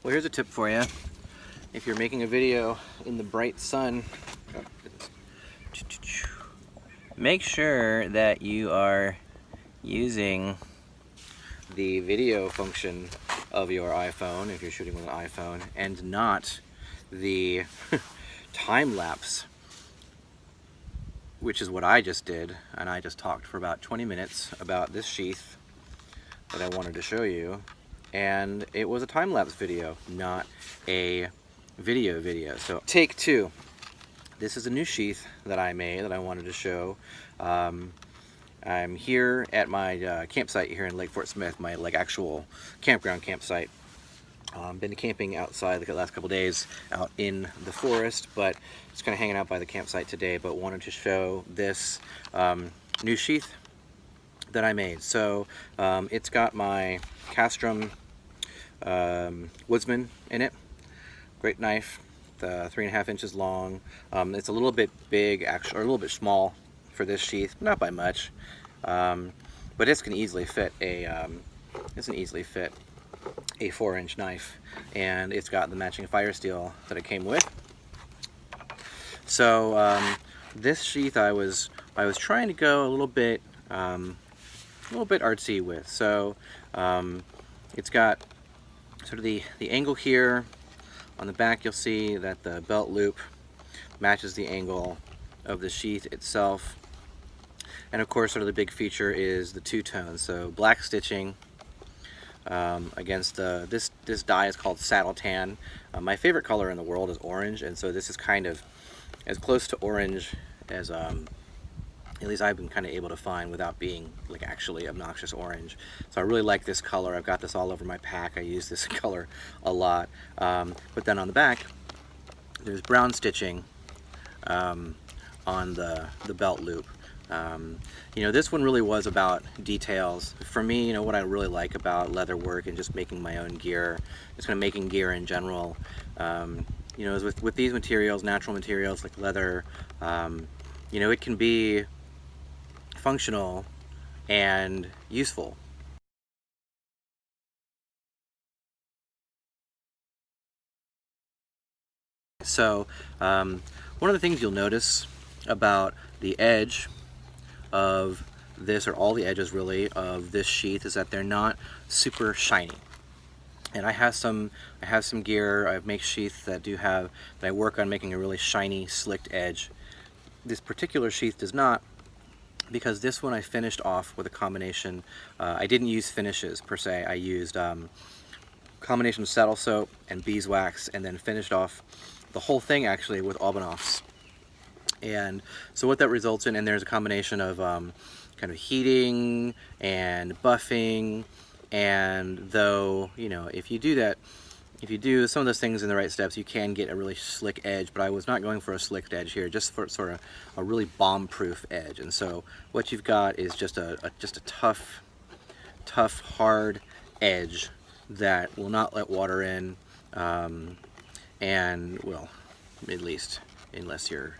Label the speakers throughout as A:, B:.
A: Well, here's a tip for you. If you're making a video in the bright sun, make sure that you are using the video function of your iPhone, if you're shooting with an iPhone, and not the time-lapse, which is what I just did. And I just talked for about 20 minutes about this sheath that I wanted to show you, and it was a time-lapse video, not a video. So take two. This is a new sheath that I made that I wanted to show. I'm here at my campsite here in Lake Fort Smith, my actual campground campsite. Been camping outside the last couple days out in the forest, but just kind of hanging out by the campsite today, but wanted to show this new sheath that I made. So it's got my Castrum Woodsman in it. Great knife, 3.5 inches long. It's a little bit big, actually, or a little bit small for this sheath, not by much, but it can easily fit a 4-inch knife, and it's got the matching fire steel that it came with. So this sheath I was trying to go a little bit artsy with. So it's got sort of the angle here. On the back you'll see that the belt loop matches the angle of the sheath itself. And of course, sort of the big feature is the two-tone. So black stitching against this dye is called saddle tan. My favorite color in the world is orange, and so this is kind of as close to orange as at least I've been kind of able to find without being actually obnoxious orange. So I really like this color. I've got this all over my pack. I use this color a lot. But then on the back, there's brown stitching on the belt loop. This one really was about details. For me, what I really like about leather work and just making my own gear, just kind of making gear in general, is with these materials, natural materials like leather, it can be functional and useful. So one of the things you'll notice about the edge of this, or all the edges really, of this sheath, is that they're not super shiny. And I have some gear, I make sheaths that I work on making a really shiny, slicked edge. This particular sheath does not, because this one I finished off with a combination. I didn't use finishes per se. I used combination of saddle soap and beeswax, and then finished off the whole thing actually with Albanofs. And so what that results in, and there's a combination of kind of heating and buffing, and though if you do some of those things in the right steps, you can get a really slick edge, but I was not going for a slicked edge here, just for sort of a really bomb-proof edge. And so what you've got is just a tough, hard edge that will not let water in, and, well, at least unless you're,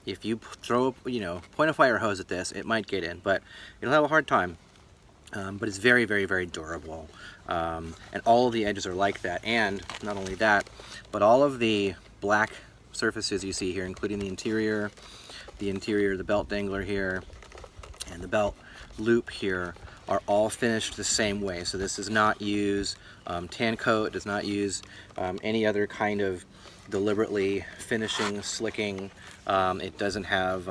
A: if you throw, point a fire hose at this, it might get in, but you'll have a hard time. But it's very, very, very durable, and all of the edges are like that. And not only that, but all of the black surfaces you see here, including the interior, the belt dangler here, and the belt loop here, are all finished the same way. So this does not use tan coat, does not use any other kind of deliberately finishing, slicking. It doesn't have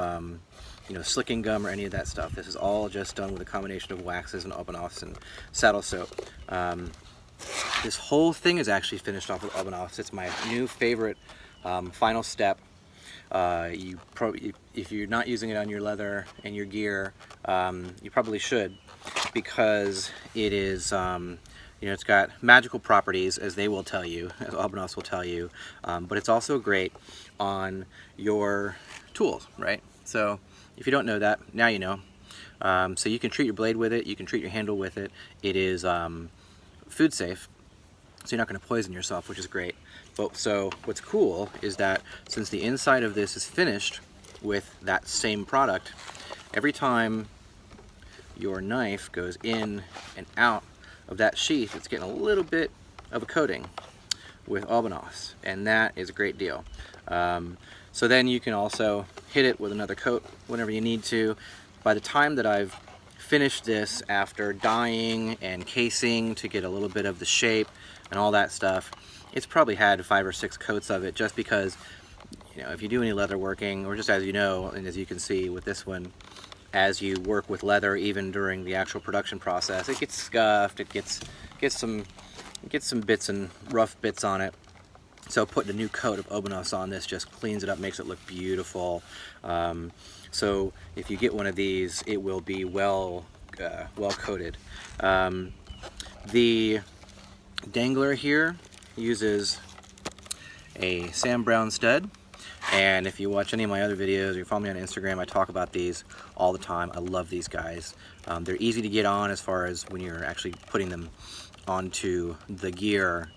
A: slicking gum or any of that stuff. This is all just done with a combination of waxes and Albanofs and saddle soap. This whole thing is actually finished off with Albanofs. It's my new favorite final step. If you're not using it on your leather and your gear, you probably should, because it is it's got magical properties, as they will tell you, as Albanofs will tell you, but it's also great on your tools, right? So if you don't know that, now you know. So you can treat your blade with it, you can treat your handle with it. It is food safe, so you're not going to poison yourself, which is great. But so what's cool is that since the inside of this is finished with that same product, every time your knife goes in and out of that sheath, it's getting a little bit of a coating with Obenos, and that is a great deal. So then you can also hit it with another coat whenever you need to. By the time that I've finished this, after dyeing and casing to get a little bit of the shape and all that stuff, it's probably had 5 or 6 coats of it, just because, you know, if you do any leather working, or just as you know, and as you can see with this one, as you work with leather, even during the actual production process, it gets scuffed, it gets some bits and rough bits on it. So putting a new coat of Obenos on this just cleans it up, makes it look beautiful. So if you get one of these, it will be well coated. The dangler here uses a Sam Brown stud, and if you watch any of my other videos or you follow me on Instagram, I talk about these all the time. I love these guys. They're easy to get on as far as when you're actually putting them onto the gear.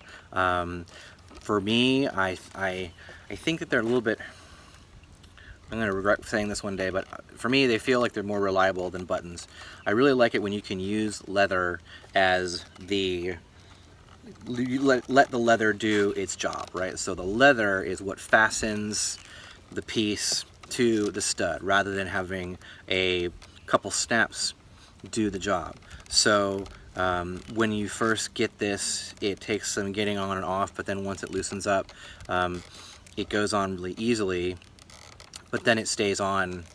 A: For me, I think that they're a little bit, I'm going to regret saying this one day, but for me they feel like they're more reliable than buttons. I really like it when you can use leather as the, let the leather do its job, right? So the leather is what fastens the piece to the stud, rather than having a couple snaps do the job. So when you first get this, it takes some getting on and off, but then once it loosens up, it goes on really easily, but then it stays on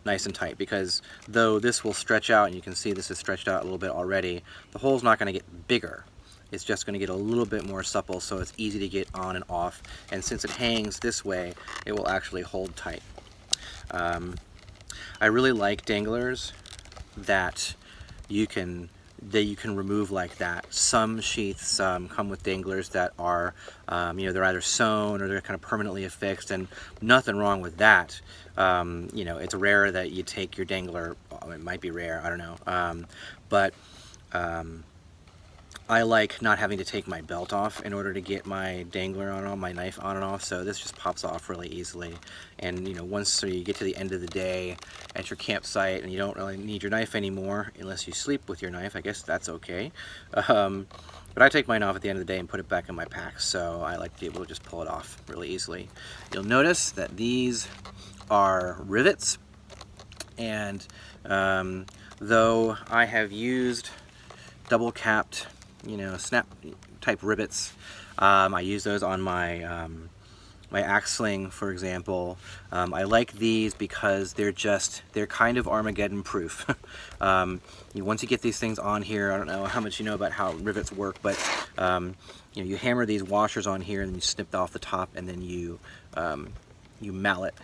A: nice and tight, because though this will stretch out, and you can see this is stretched out a little bit already, the hole's not going to get bigger. It's just going to get a little bit more supple, so it's easy to get on and off, and since it hangs this way, it will actually hold tight. I really like danglers that you can remove like that. Some sheaths come with danglers that are, you know, they're either sewn or they're kind of permanently affixed, and nothing wrong with that. You know, it's rare that you take your dangler, it might be rare, I don't know, but I like not having to take my belt off in order to get my dangler on and off, my knife on and off, so this just pops off really easily. And you know, once you get to the end of the day at your campsite and you don't really need your knife anymore, unless you sleep with your knife, I guess that's okay. But I take mine off at the end of the day and put it back in my pack, so I like to be able to just pull it off really easily. You'll notice that these are rivets, and though I have used double capped, you know, snap type rivets, I use those on my my axe sling, for example. I like these because they're kind of Armageddon proof. Once you get these things on here, I don't know how much you know about how rivets work, but you know, you hammer these washers on here and you snip off the top, and then you mallet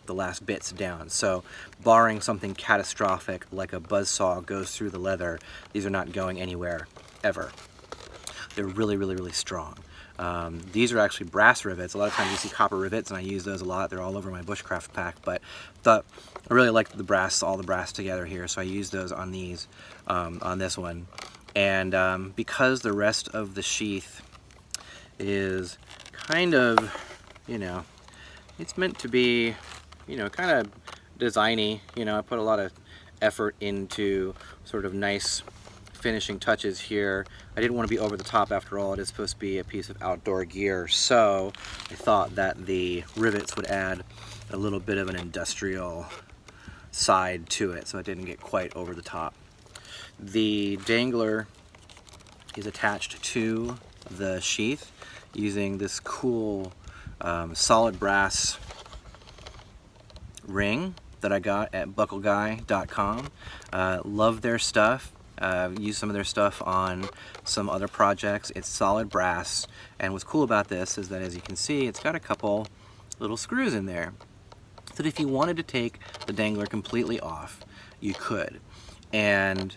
A: the last bits down. So barring something catastrophic like a buzzsaw goes through the leather, these are not going anywhere ever. They're really, really, really strong. These are actually brass rivets. A lot of times you see copper rivets, and I use those a lot. They're all over my Bushcraft pack, but I really like the brass, all the brass together here, so I use those on these, on this one. And because the rest of the sheath is kind of, you know, it's meant to be, you know, kind of designy, you know, I put a lot of effort into sort of nice finishing touches here. I didn't want to be over the top, after all. It is supposed to be a piece of outdoor gear, so I thought that the rivets would add a little bit of an industrial side to it, so it didn't get quite over the top. The dangler is attached to the sheath using this cool solid brass ring that I got at buckleguy.com. Love their stuff. Used some of their stuff on some other projects. It's solid brass, and what's cool about this is that, as you can see, it's got a couple little screws in there, so that if you wanted to take the dangler completely off, you could. And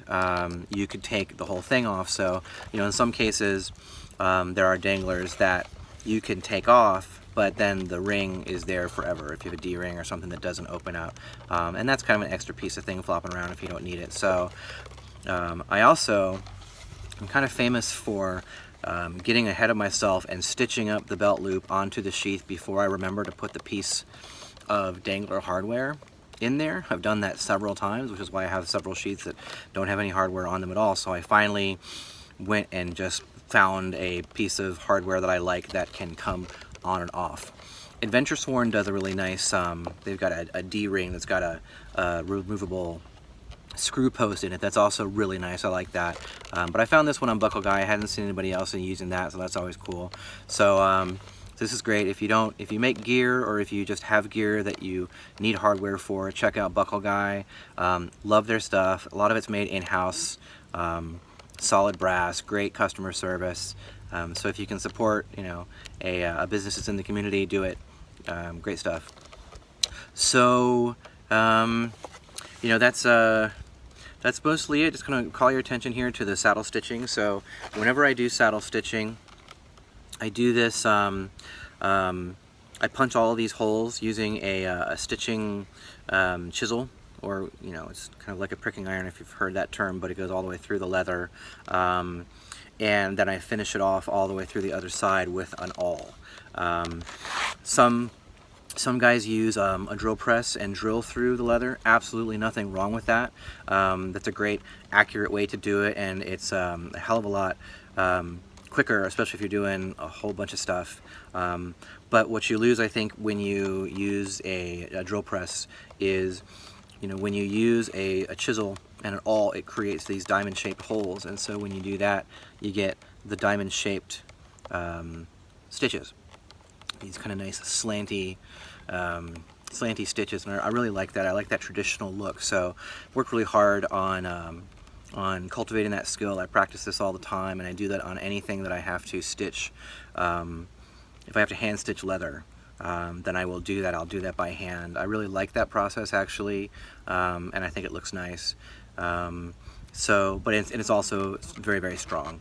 A: you could take the whole thing off. So, you know, in some cases there are danglers that you can take off, but then the ring is there forever if you have a D-ring or something that doesn't open up, and that's kind of an extra piece of thing flopping around if you don't need it. So I'm kind of famous for getting ahead of myself and stitching up the belt loop onto the sheath before I remember to put the piece of dangler hardware in there. I've done that several times, which is why I have several sheaths that don't have any hardware on them at all. So I finally went and just found a piece of hardware that I like that can come on and off. Adventure Sworn does a really nice, they've got a D-ring that's got a removable screw post in it. That's also really nice. I like that. But I found this one on Buckle Guy. I hadn't seen anybody else using that, so that's always cool. So this is great. If you make gear, or if you just have gear that you need hardware for, check out Buckle Guy. Love their stuff. A lot of it's made in-house. Solid brass, great customer service. So if you can support, a business that's in the community, do it. Great stuff. So that's mostly it. Just gonna call your attention here to the saddle stitching. So whenever I do saddle stitching, I do this. I punch all of these holes using a stitching chisel, or it's kind of like a pricking iron if you've heard that term, but it goes all the way through the leather, and then I finish it off all the way through the other side with an awl. Some guys use a drill press and drill through the leather. Absolutely nothing wrong with that. That's a great, accurate way to do it, and it's a hell of a lot quicker, especially if you're doing a whole bunch of stuff. But what you lose, I think, when you use a drill press is, when you use a chisel and an awl, it creates these diamond-shaped holes, and so when you do that, you get the diamond-shaped stitches. These kind of nice slanty stitches, and I really like that. I like that traditional look. So work really hard on cultivating that skill. I practice this all the time, and I do that on anything that I have to stitch. If I have to hand stitch leather, then I will do that. I'll do that by hand. I really like that process, actually, and I think it looks nice. But it's also very, very strong.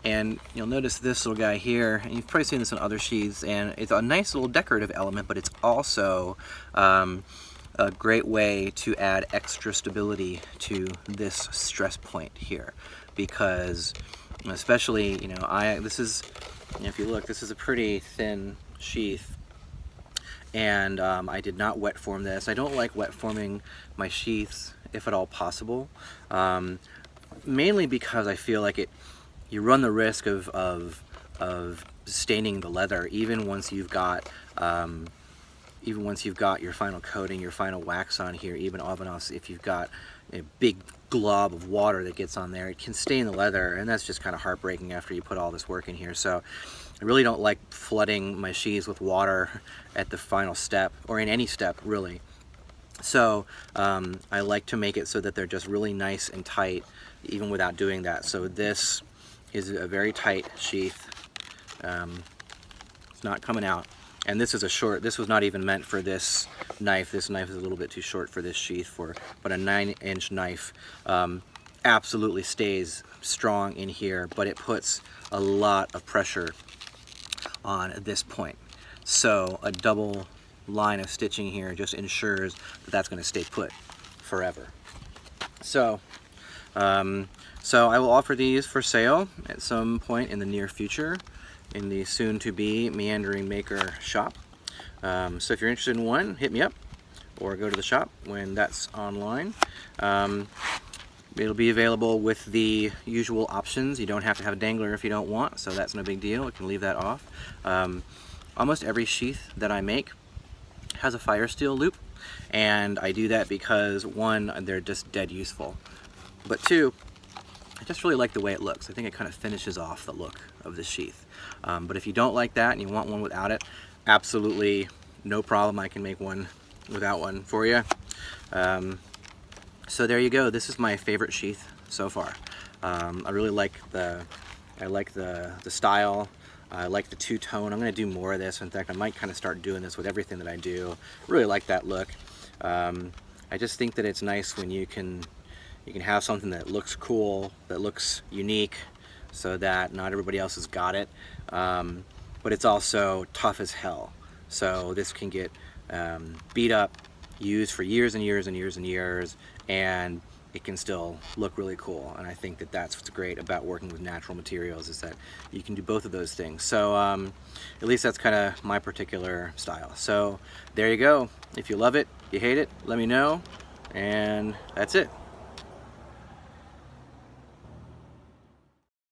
A: And you'll notice this little guy here, and you've probably seen this in other sheaths, and it's a nice little decorative element, but it's also a great way to add extra stability to this stress point here, because especially, this is, if you look, this is a pretty thin sheath, and I did not wet form this. I don't like wet forming my sheaths if at all possible, mainly because I feel like you run the risk of staining the leather even once you've got your final coating, your final wax on here. Even if you've got a big glob of water that gets on there, it can stain the leather, and that's just kind of heartbreaking after you put all this work in here. So I really don't like flooding my sheaths with water at the final step, or in any step really. So I like to make it so that they're just really nice and tight even without doing that. So this is a very tight sheath. It's not coming out. And this is this was not even meant for this knife. This knife is a little bit too short for this sheath, but a 9-inch knife absolutely stays strong in here, but it puts a lot of pressure on this point. So a double line of stitching here just ensures that that's going to stay put forever. So I will offer these for sale at some point in the near future in the soon-to-be Meandering Maker shop. So if you're interested in one, hit me up or go to the shop when that's online. It'll be available with the usual options. You don't have to have a dangler if you don't want, so that's no big deal. You can leave that off. Almost every sheath that I make has a fire steel loop, and I do that because, one, they're just dead useful, but two, I just really like the way it looks. I think it kind of finishes off the look of the sheath. But if you don't like that and you want one without it, absolutely no problem. I can make one without one for you. So there you go. This is my favorite sheath so far. I really like the style. I like the two-tone. I'm going to do more of this. In fact, I might kind of start doing this with everything that I do. Really like that look. I just think that it's nice when you can have something that looks cool, that looks unique, so that not everybody else has got it. But it's also tough as hell. So this can get beat up, used for years and years and years and years, and it can still look really cool. And I think that that's what's great about working with natural materials, is that you can do both of those things. So at least that's kind of my particular style. So there you go. If you love it, you hate it, let me know. And that's it.